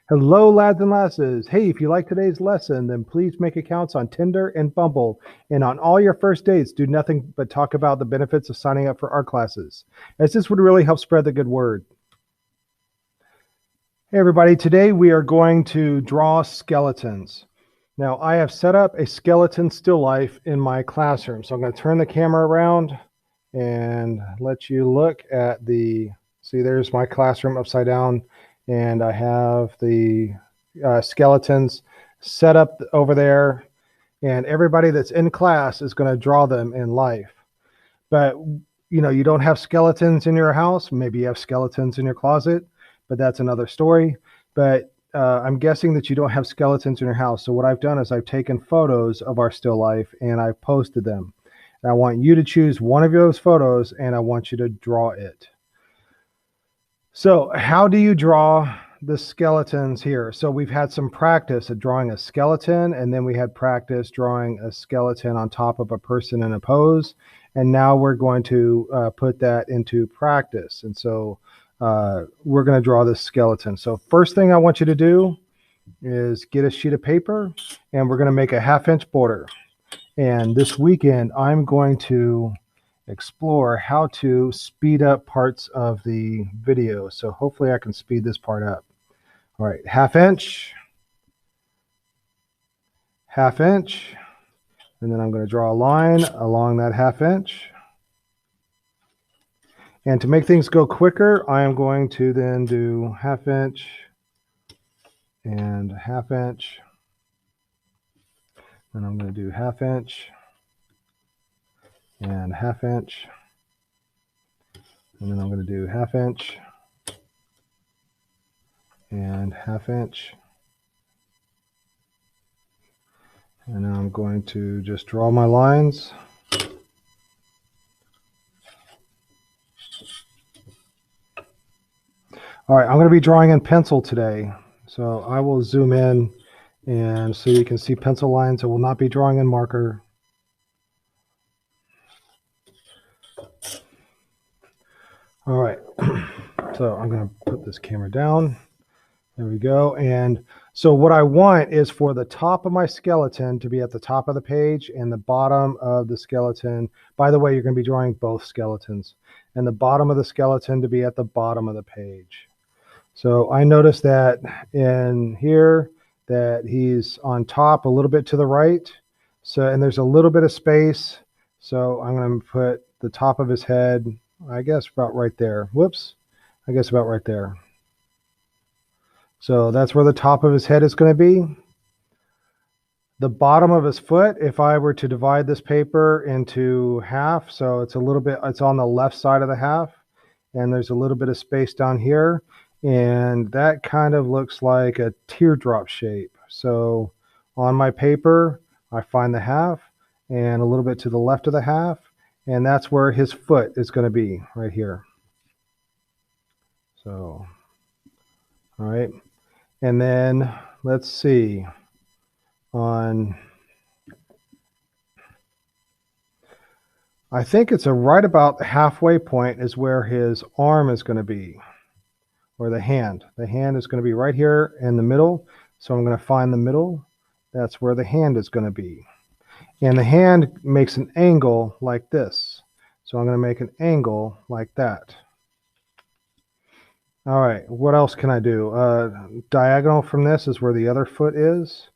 Hello, lads and lasses. Hey, if you like today's lesson, then please make accounts on Tinder and Bumble. And on all your first dates, do nothing but talk about the benefits of signing up for our classes, as this would really help spread the good word. Hey, everybody. Today we are going to draw skeletons. Now, I have set up a skeleton still life in my classroom. So I'm going to turn the camera around and let you look at see, there's my classroom upside down. And I have the skeletons set up over there. And everybody that's in class is going to draw them in life. But, you don't have skeletons in your house. Maybe you have skeletons in your closet, but that's another story. But I'm guessing that you don't have skeletons in your house. So what I've done is I've taken photos of our still life and I've posted them. And I want you to choose one of those photos and I want you to draw it. So how do you draw the skeletons here? So we've had some practice at drawing a skeleton, and then we had practice drawing a skeleton on top of a person in a pose. And now we're going to put that into practice. And so we're going to draw this skeleton. So first thing I want you to do is get a sheet of paper, and we're going to make a 1/2-inch border. And this weekend, I'm going to explore how to speed up parts of the video. So hopefully I can speed this part up. All right, 1/2 inch, 1/2 inch, and then I'm going to draw a line along that 1/2 inch. And to make things go quicker, I am going to then do 1/2 inch and 1/2 inch. Then I'm going to do 1/2 inch and 1/2 inch. And then I'm going to do 1/2 inch and 1/2 inch. And now I'm going to just draw my lines. All right, I'm going to be drawing in pencil today. So I will zoom in and so you can see pencil lines. I will not be drawing in marker. All right, so I'm going to put this camera down. There we go. And so what I want is for the top of my skeleton to be at the top of the page and the bottom of the skeleton. By the way, you're going to be drawing both skeletons. And the bottom of the skeleton to be at the bottom of the page. So I noticed that in here that he's on top a little bit to the right. So, and there's a little bit of space. So I'm going to put the top of his head, I guess about right there. Whoops. I guess about right there. So that's where the top of his head is going to be. The bottom of his foot, if I were to divide this paper into half, so it's a little bit, it's on the left side of the half, and there's a little bit of space down here. And that kind of looks like a teardrop shape. So on my paper, I find the half and a little bit to the left of the half, and that's where his foot is going to be, right here. So, all right. And then let's see on, I think it's right about the halfway point is where his arm is going to be. Or the hand. The hand is going to be right here in the middle. So I'm going to find the middle. That's where the hand is going to be. And the hand makes an angle like this. So I'm going to make an angle like that. All right, what else can I do? Diagonal from this is where the other foot is.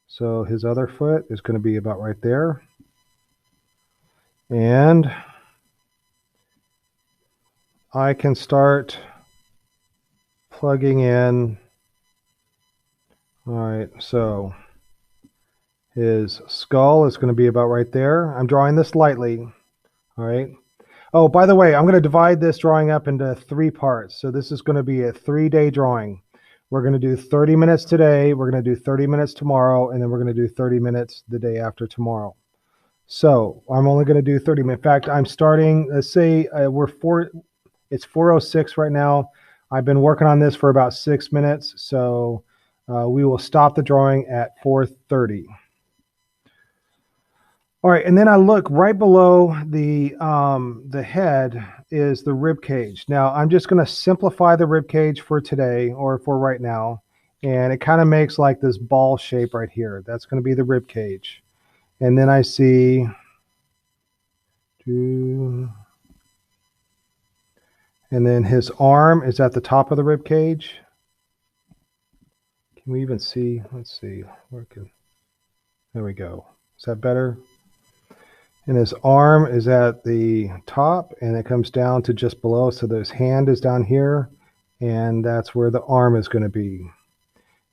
So his other foot is going to be about right there. And I can start plugging in. All right, so his skull is going to be about right there. I'm drawing this lightly. All right. Oh, by the way, I'm going to divide this drawing up into 3 parts. So this is going to be a 3-day drawing. We're going to do 30 minutes today. We're going to do 30 minutes tomorrow, and then we're going to do 30 minutes the day after tomorrow. So I'm only going to do 30 minutes. In fact, I'm starting, let's say it's 4:06 right now. I've been working on this for about 6 minutes, so we will stop the drawing at 4:30. All right, and then I look right below the head is the rib cage. Now I'm just going to simplify the rib cage for today or for right now, and it kind of makes like this ball shape right here. That's going to be the rib cage. And then I see two, and then his arm is at the top of the rib cage. Can we even see? Let's see. There we go. Is that better? And his arm is at the top, and it comes down to just below. So his hand is down here, and that's where the arm is going to be.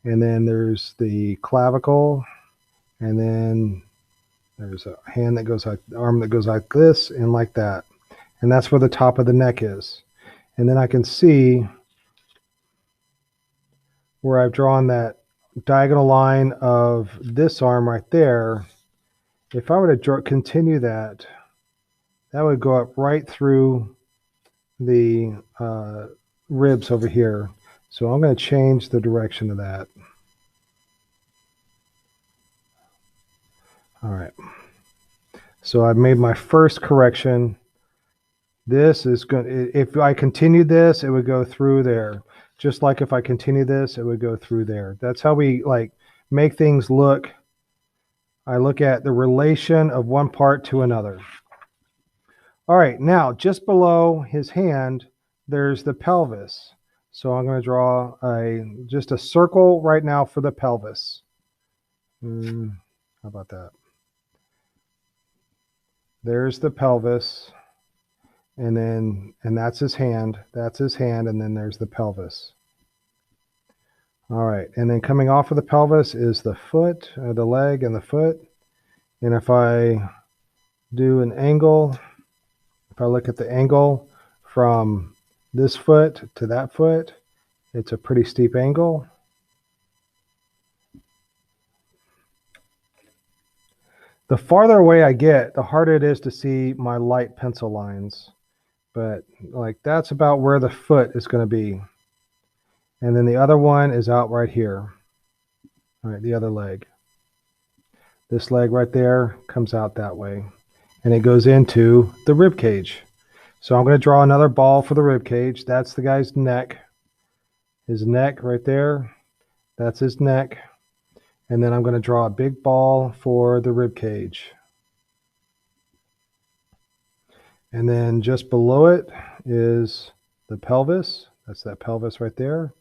And then there's the clavicle, and then there's a hand that goes like, arm that goes like this and like that. And that's where the top of the neck is. And then I can see where I've drawn that diagonal line of this arm right there. If I were to continue that, that would go up right through the ribs over here. So I'm going to change the direction of that. All right. So I've made my first correction. This is going, if I continue this, it would go through there. Just like if I continue this, it would go through there. That's how we like make things look. I look at the relation of one part to another. All right, now just below his hand, there's the pelvis. So I'm going to draw just a circle right now for the pelvis. How about that? There's the pelvis, and that's his hand. That's his hand, and then there's the pelvis. All right, and then coming off of the pelvis is the foot, the leg and the foot. And if I do an angle, if I look at the angle from this foot to that foot, it's a pretty steep angle. The farther away I get, the harder it is to see my light pencil lines. But like that's about where the foot is going to be. And then the other one is out right here. All right, the other leg. This leg right there comes out that way. And it goes into the rib cage. So I'm going to draw another ball for the rib cage. That's the guy's neck. His neck right there. That's his neck. And then I'm going to draw a big ball for the rib cage. And then just below it is the pelvis. That's that pelvis right there.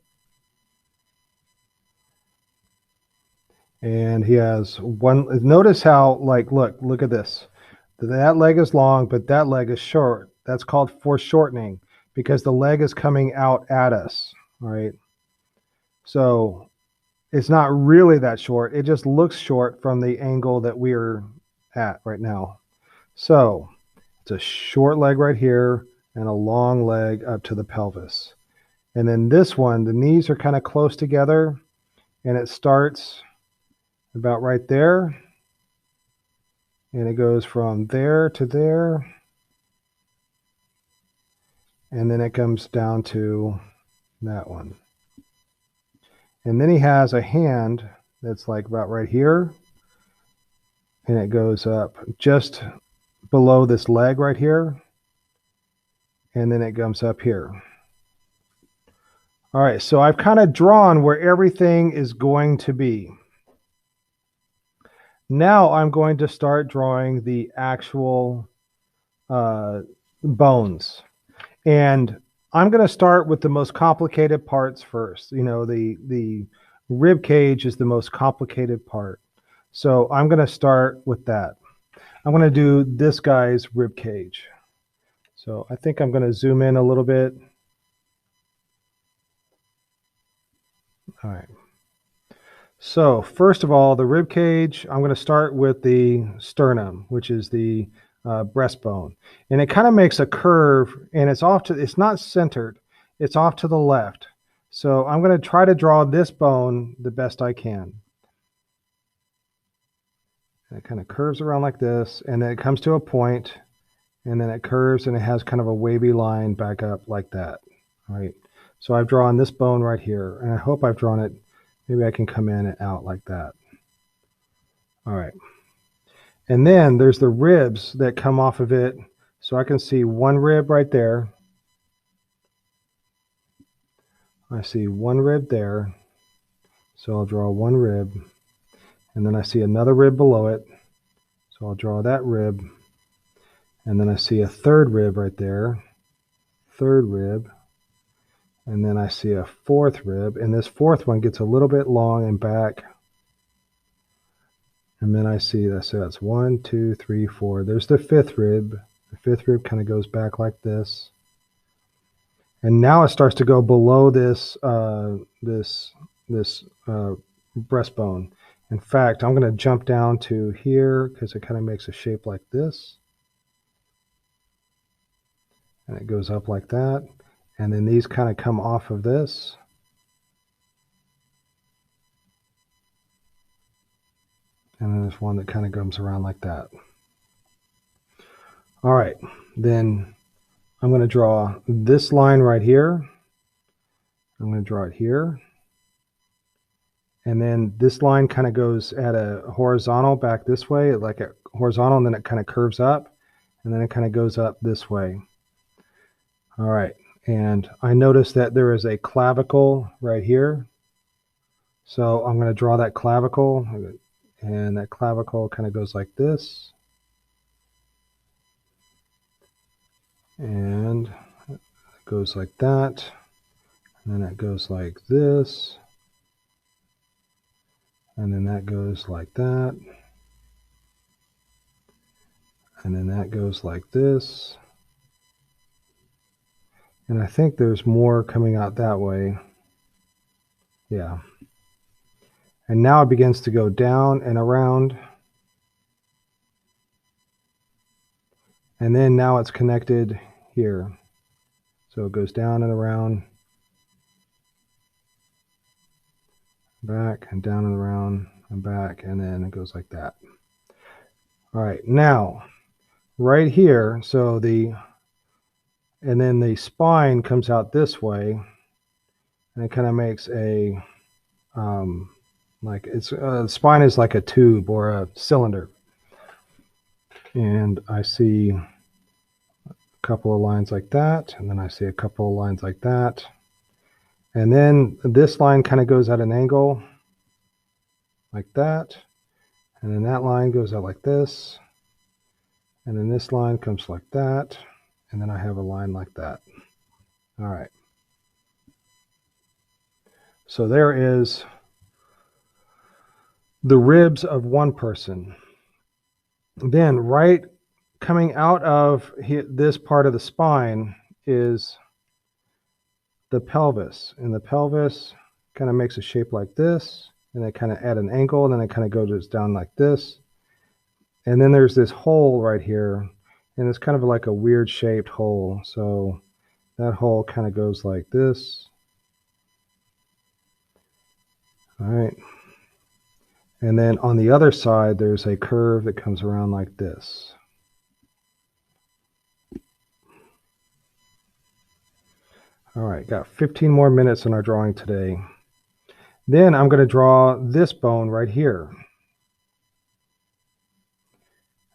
And he has one. Notice how, like, look at this. That leg is long, but that leg is short. That's called foreshortening because the leg is coming out at us. All right. So it's not really that short. It just looks short from the angle that we're at right now. So it's a short leg right here and a long leg up to the pelvis. And then this one, the knees are kind of close together, and it starts about right there. And it goes from there to there. And then it comes down to that one. And then he has a hand that's like about right here. And it goes up just below this leg right here. And then it comes up here. All right, so I've kind of drawn where everything is going to be. Now I'm going to start drawing the actual bones. And I'm going to start with the most complicated parts first. You know, the rib cage is the most complicated part. So I'm going to start with that. I'm going to do this guy's rib cage. So I think I'm going to zoom in a little bit. All right. So first of all, the rib cage, I'm going to start with the sternum, which is the breastbone. And it kind of makes a curve, and it's not centered. It's off to the left. So I'm going to try to draw this bone the best I can. And it kind of curves around like this, and then it comes to a point, and then it curves, and it has kind of a wavy line back up like that. All right. So I've drawn this bone right here, and I hope I've drawn it. Maybe I can come in and out like that. All right. And then there's the ribs that come off of it. So I can see one rib right there. I see one rib there. So I'll draw one rib, and then I see another rib below it. So I'll draw that rib, and then I see a third rib right there, third rib, and then I see a fourth rib, and this fourth one gets a little bit long and back. And then I see that, so that's 1, 2, 3, 4. There's the fifth rib. The fifth rib kind of goes back like this. And now it starts to go below this breastbone. In fact, I'm going to jump down to here because it kind of makes a shape like this. And it goes up like that. And then these kind of come off of this. And then there's one that kind of comes around like that. All right, then I'm going to draw this line right here. I'm going to draw it here. And then this line kind of goes at a horizontal back this way, like a horizontal, and then it kind of curves up, and then it kind of goes up this way. All right, and I notice that there is a clavicle right here. So I'm going to draw that clavicle, and that clavicle kind of goes like this. And it goes like that. And then it goes like this. And then that goes like that. And then that goes like this. And I think there's more coming out that way. Yeah. And now it begins to go down and around. And then now it's connected here. So it goes down and around, back and down and around and back, and then it goes like that. All right, now right here, and then the spine comes out this way, and it kind of makes a, the spine is like a tube or a cylinder. And I see a couple of lines like that, and then I see a couple of lines like that. And then this line kind of goes at an angle like that. And then that line goes out like this. And then this line comes like that. And then I have a line like that. All right. So there is the ribs of one person. Then right coming out of this part of the spine is the pelvis. And the pelvis kind of makes a shape like this. And they kind of add an angle, and then it kind of goes down like this. And then there's this hole right here, and it's kind of like a weird shaped hole. So that hole kind of goes like this. All right. And then on the other side, there's a curve that comes around like this. All right, got 15 more minutes in our drawing today. Then I'm going to draw this bone right here.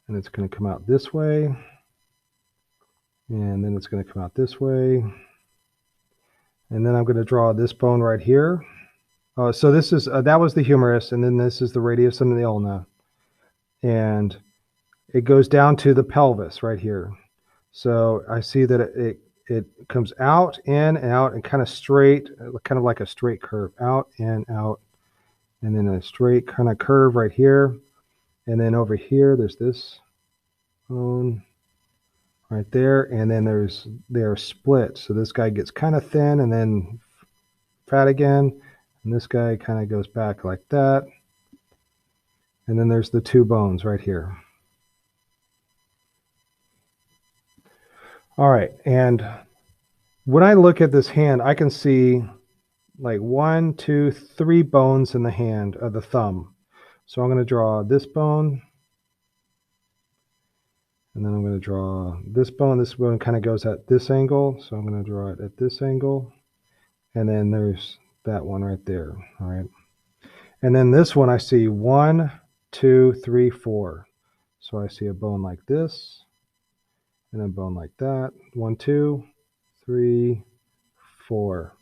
And it's going to come out this way. And then it's going to come out this way. And then I'm going to draw this bone right here. So this is that was the humerus, and then this is the radius and the ulna. And it goes down to the pelvis right here. So I see that it comes out, in, and out, and kind of straight, kind of like a straight curve, out, in, out, and then a straight kind of curve right here. And then over here, there's this bone right there, and then they're split. So this guy gets kind of thin and then fat again, and this guy kind of goes back like that. And then there's the two bones right here. All right, and when I look at this hand, I can see like 1, 2, 3 bones in the hand of the thumb. So I'm going to draw this bone, and then I'm going to draw this bone. This bone kind of goes at this angle, so I'm going to draw it at this angle. And then there's that one right there. All right, and then this one I see 1, 2, 3, 4. So I see a bone like this, and a bone like that. 1, 2, 3, 4.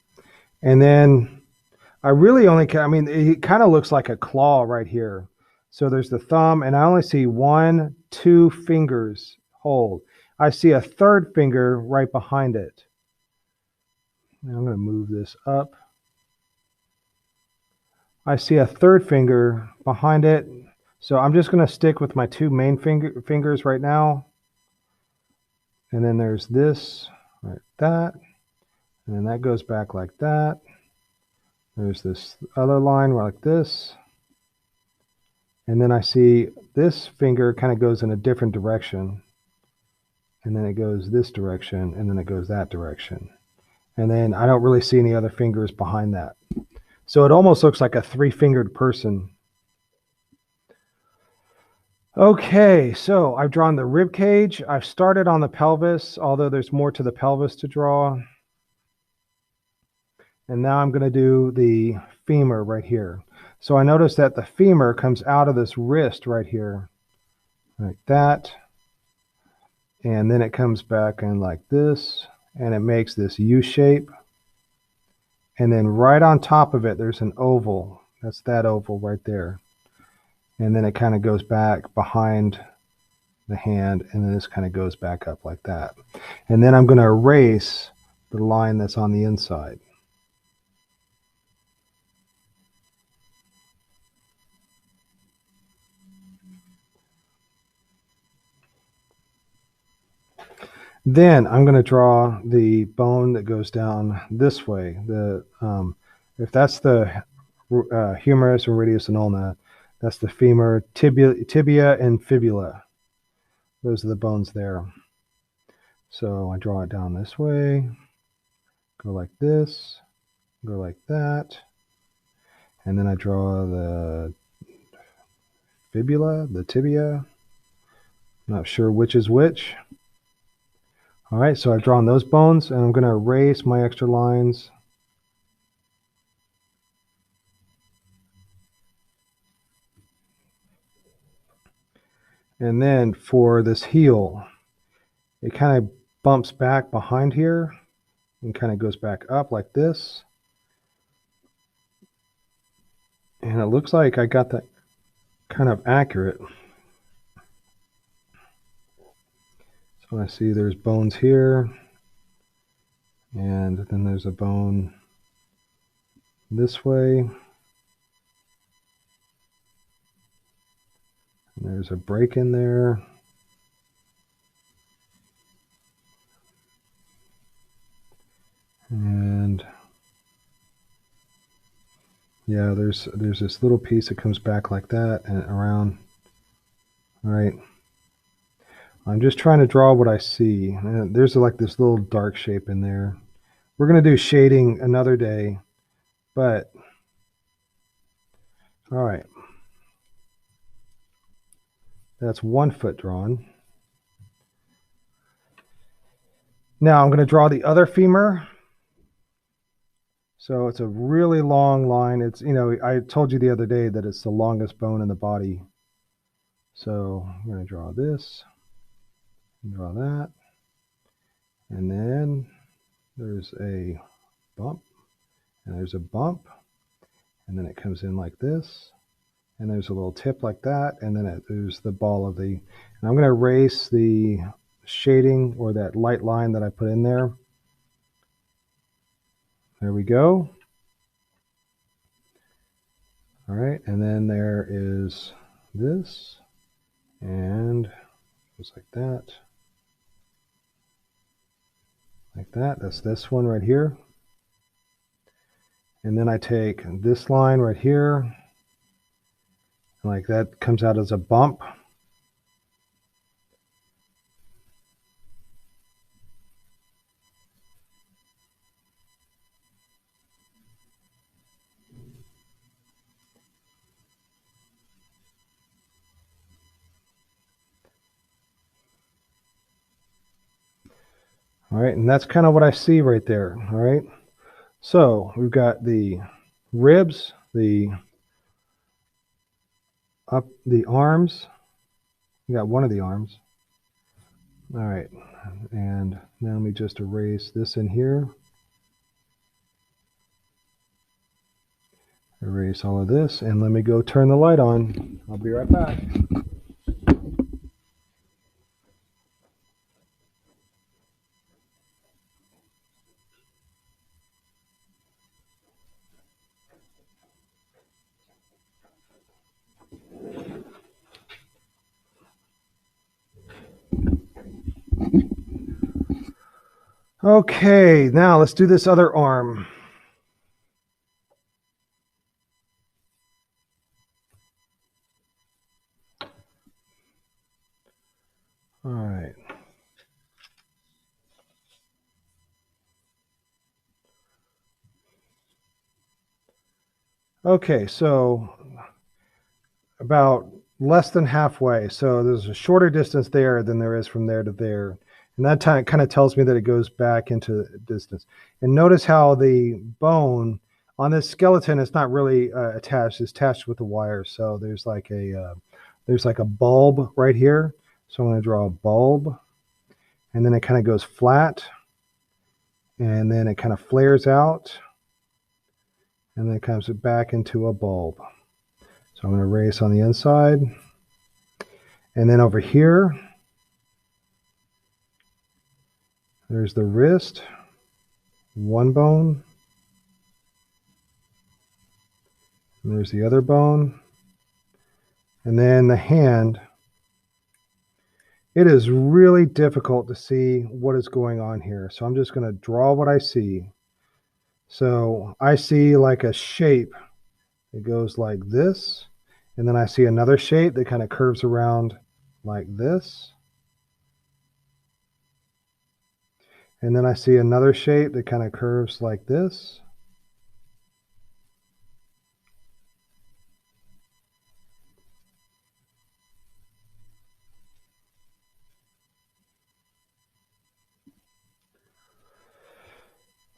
And then I really only can, I mean, it kind of looks like a claw right here. So there's the thumb, and I only see 1, 2 fingers hold. I see a third finger right behind it. Now I'm going to move this up. I see a third finger behind it. So I'm just going to stick with my 2 main fingers right now. And then there's this, like that. And then that goes back like that. There's this other line like this. And then I see this finger kind of goes in a different direction. And then it goes this direction, and then it goes that direction. And then I don't really see any other fingers behind that. So it almost looks like a 3-fingered person. Okay, so I've drawn the rib cage. I've started on the pelvis, although there's more to the pelvis to draw. And now I'm going to do the femur right here. So I notice that the femur comes out of this wrist right here, like that. And then it comes back in like this, and it makes this U shape. And then right on top of it, there's an oval. That's that oval right there. And then it kind of goes back behind the hand, and then this kind of goes back up like that. And then I'm going to erase the line that's on the inside. Then I'm going to draw the bone that goes down this way. If that's the humerus or radius and ulna, that's the femur, tibia, and fibula. Those are the bones there. So I draw it down this way, go like this, go like that, and then I draw the fibula, the tibia. Not sure which is which. All right, so I've drawn those bones, and I'm going to erase my extra lines. And then for this heel, it kind of bumps back behind here and kind of goes back up like this. And it looks like I got that kind of accurate. So I see there's bones here, and then there's a bone this way. And there's a break in there. And yeah, there's this little piece that comes back like that and around. All right. I'm just trying to draw what I see. And there's like this little dark shape in there. We're going to do shading another day, but all right. That's 1 foot drawn. Now I'm going to draw the other femur. So it's a really long line. It's, you know, I told you the other day that it's the longest bone in the body. So I'm going to draw this, and draw that, and then there's a bump, and there's a bump, and then it comes in like this, and there's a little tip like that, and then there's the ball of the, and I'm going to erase the shading or that light line that I put in there. There we go. All right, and then there is this, and just like that. Like that. That's this one right here. And then I take this line right here, and like that comes out as a bump. All right, and that's kind of what I see right there. All right, so we've got the ribs, the arms. We got one of the arms. All right, and now let me just erase this in here. Erase all of this, and let me go turn the light on. I'll be right back. Okay, now let's do this other arm. All right. Okay, so about less than halfway. So there's a shorter distance there than there is from there to there. And that time kind of tells me that it goes back into distance. And notice how the bone on this skeleton is not really attached. It's attached with the wire. So there's like a bulb right here. So I'm going to draw a bulb, and then it kind of goes flat, and then it kind of flares out, and then it comes back into a bulb. So I'm going to erase on the inside. And then over here, there's the wrist, one bone. And there's the other bone. And then the hand. It is really difficult to see what is going on here. So I'm just going to draw what I see. So I see like a shape that goes like this. And then I see another shape that kind of curves around like this. And then I see another shape that kind of curves like this.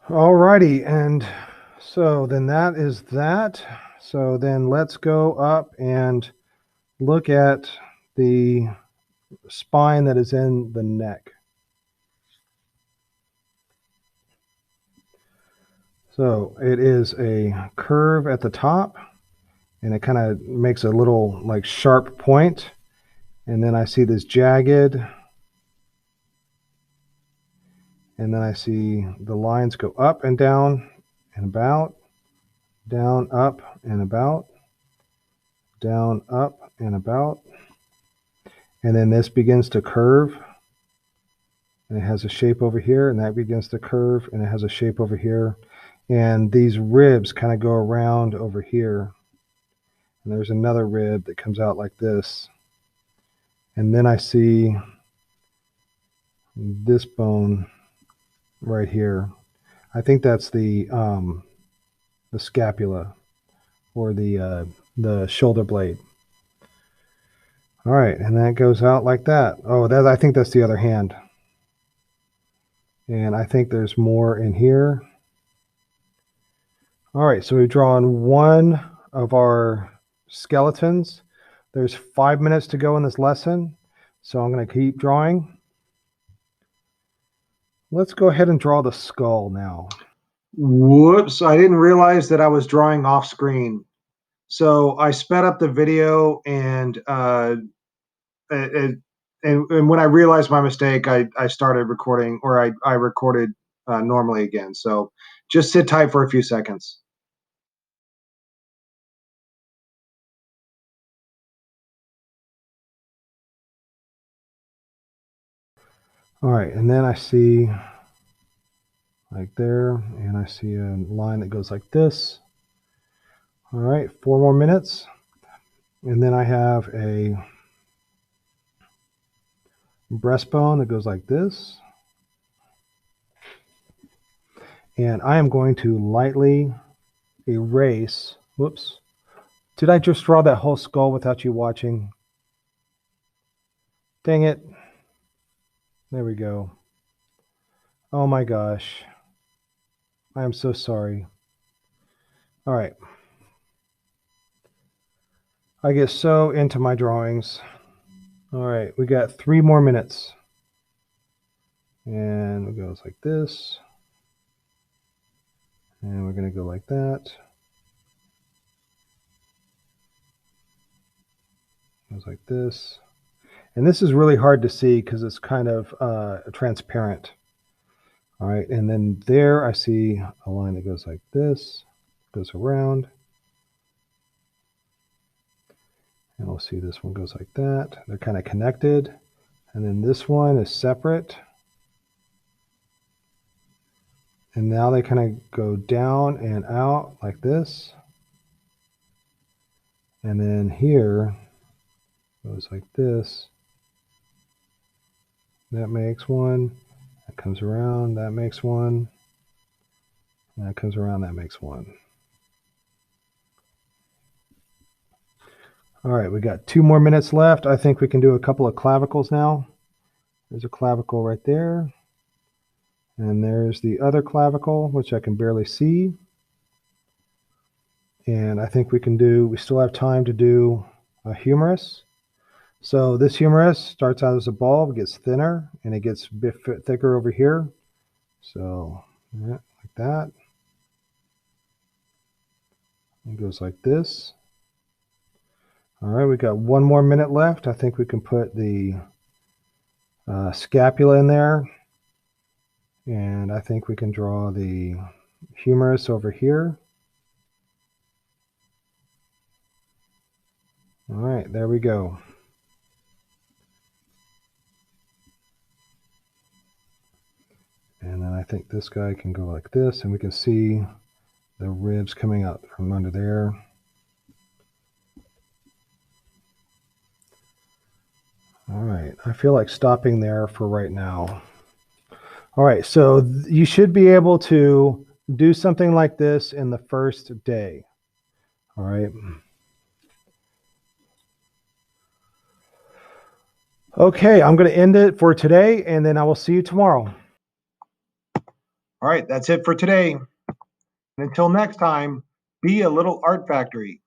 Alrighty, and so then that is that. So then let's go up and look at the spine that is in the neck. So it is a curve at the top, and it kind of makes a little like sharp point. And then I see this jagged, and then I see the lines go up and down and about, down, up and about, down, up and about. And then this begins to curve, and it has a shape over here, and that begins to curve, and it has a shape over here. And these ribs kind of go around over here. And there's another rib that comes out like this. And then I see this bone right here. I think that's the scapula, or the shoulder blade. All right, and that goes out like that. Oh, that, I think that's the other hand. And I think there's more in here. All right, so we've drawn one of our skeletons. There's 5 minutes to go in this lesson, so I'm going to keep drawing. Let's go ahead and draw the skull now. Whoops, I didn't realize that I was drawing off screen. So I sped up the video, and when I realized my mistake, I started recording, or I recorded normally again. So just sit tight for a few seconds. All right, and then I see like there, and I see a line that goes like this. All right, 4 more minutes. And then I have a breastbone that goes like this. And I am going to lightly erase, whoops. Did I just draw that whole skull without you watching? Dang it. There we go. Oh my gosh. I am so sorry. All right. I get so into my drawings. All right, we got 3 more minutes. And it goes like this. And we're going to go like that. Goes like this. And this is really hard to see because it's kind of transparent. All right, and then there I see a line that goes like this, goes around. And we'll see this one goes like that. They're kind of connected. And then this one is separate. And now they kind of go down and out like this. And then here goes like this. That makes one. That comes around, that makes one. And that comes around, that makes one. All right, we got 2 more minutes left. I think we can do a couple of clavicles now. There's a clavicle right there. And there's the other clavicle, which I can barely see. And I think we still have time to do a humerus. So this humerus starts out as a bulb, gets thinner, and it gets a bit thicker over here. So yeah, like that. It goes like this. All right, we got 1 more minute left. I think we can put the scapula in there. And I think we can draw the humerus over here. All right, there we go. And then I think this guy can go like this, and we can see the ribs coming out from under there. All right, I feel like stopping there for right now. All right, so you should be able to do something like this in the first day. All right. Okay, I'm going to end it for today, and then I will see you tomorrow. All right, that's it for today. And until next time, be a little art factory.